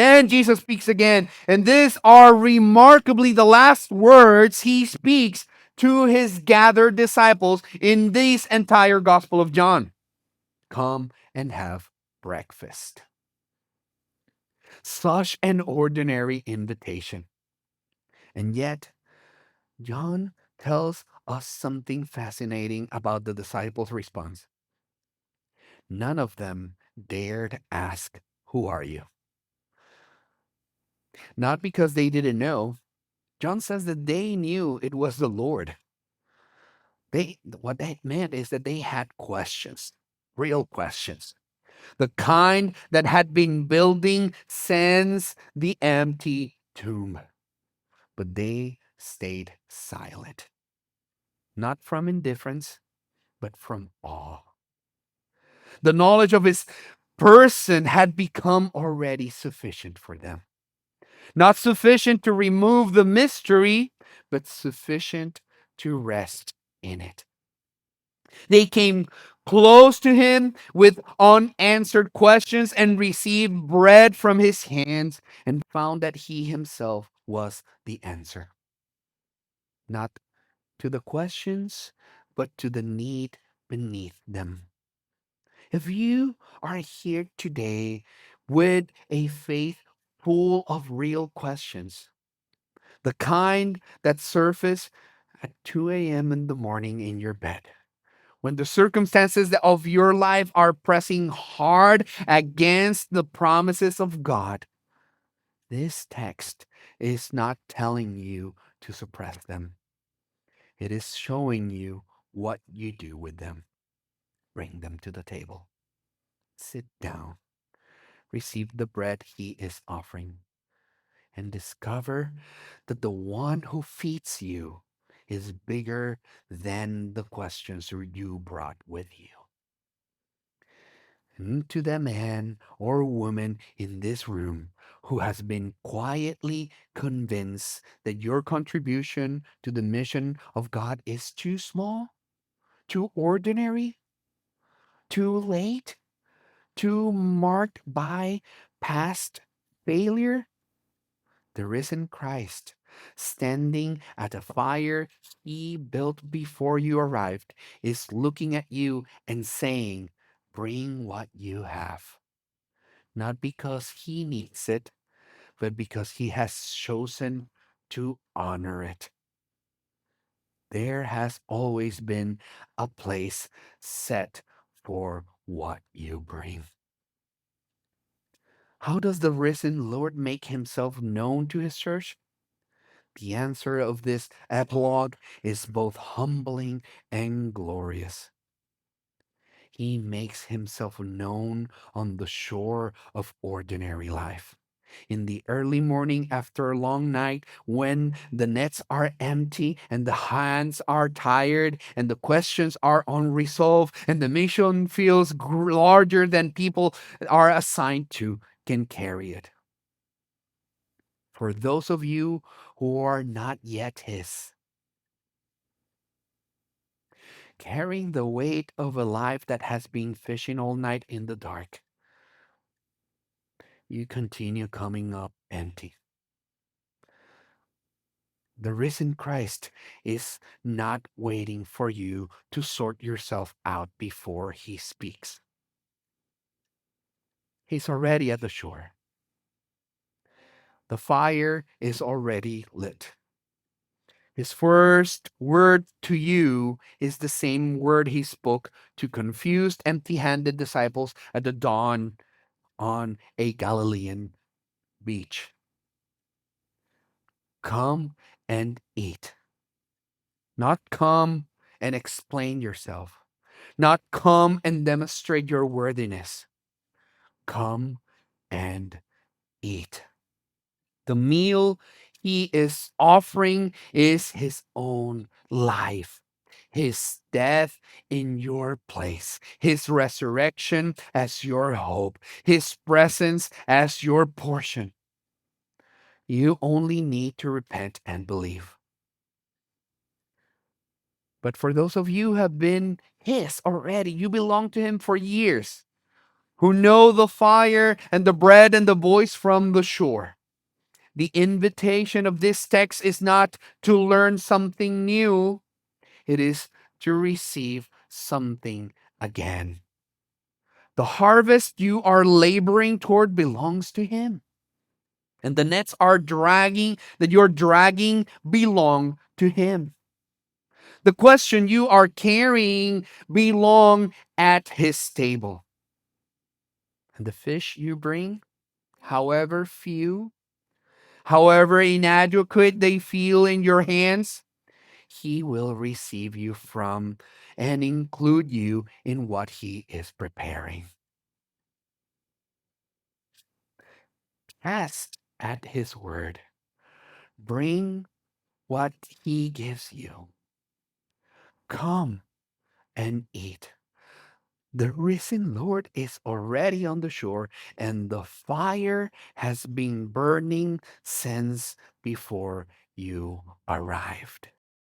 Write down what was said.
Then Jesus speaks again, and these are remarkably the last words he speaks to his gathered disciples in this entire Gospel of John. Come and have breakfast. Such an ordinary invitation. And yet, John tells us something fascinating about the disciples' response. None of them dared ask, "Who are you?" Not because they didn't know. John says that they knew it was the Lord. What that meant is that they had questions, real questions, the kind that had been building since the empty tomb. But they stayed silent, not from indifference, but from awe. The knowledge of his person had become already sufficient for them. Not sufficient to remove the mystery, but sufficient to rest in it. They came close to him with unanswered questions and received bread from his hands and found that he himself was the answer. Not to the questions, but to the need beneath them. If you are here today with a faith full of real questions, the kind that surface at 2 a.m. in the morning in your bed, when the circumstances of your life are pressing hard against the promises of God, this text is not telling you to suppress them. It is showing you what you do with them. Bring them to the table. Sit down. Receive the bread he is offering. And discover that the one who feeds you is bigger than the questions you brought with you. And to the man or woman in this room who has been quietly convinced that your contribution to the mission of God is too small, too ordinary, too late, too marked by past failure, the risen Christ, standing at a fire he built before you arrived, is looking at you and saying, "Bring what you have." Not because he needs it, but because he has chosen to honor it. There has always been a place set for what you bring. How does the risen Lord make himself known to his church? The answer of this epilogue is both humbling and glorious. He makes himself known on the shore of ordinary life. In the early morning after a long night, when the nets are empty and the hands are tired and the questions are unresolved and the mission feels larger than people are assigned to can carry it. For those of you who are not yet his, carrying the weight of a life that has been fishing all night in the dark, you continue coming up empty. The risen Christ is not waiting for you to sort yourself out before he speaks. He's already at the shore. The fire is already lit. His first word to you is the same word he spoke to confused, empty handed disciples at the dawn on a Galilean beach. Come and eat. Not come and explain yourself. Not come and demonstrate your worthiness. Come and eat. The meal he is offering is his own life, his death in your place, his resurrection as your hope, his presence as your portion. You only need to repent and believe. But for those of you who have been his already, you belong to him for years. who know the fire and the bread and the voice from the shore. The invitation of this text is not to learn something new, it is to receive something again. The harvest you are laboring toward belongs to Him. And the nets that you're dragging belong to Him. The question you are carrying belong at His table. And the fish you bring, however few, however inadequate they feel in your hands, He will receive you from and include you in what He is preparing. Cast at His word. Bring what He gives you. Come and eat. The risen Lord is already on the shore, and the fire has been burning since before you arrived.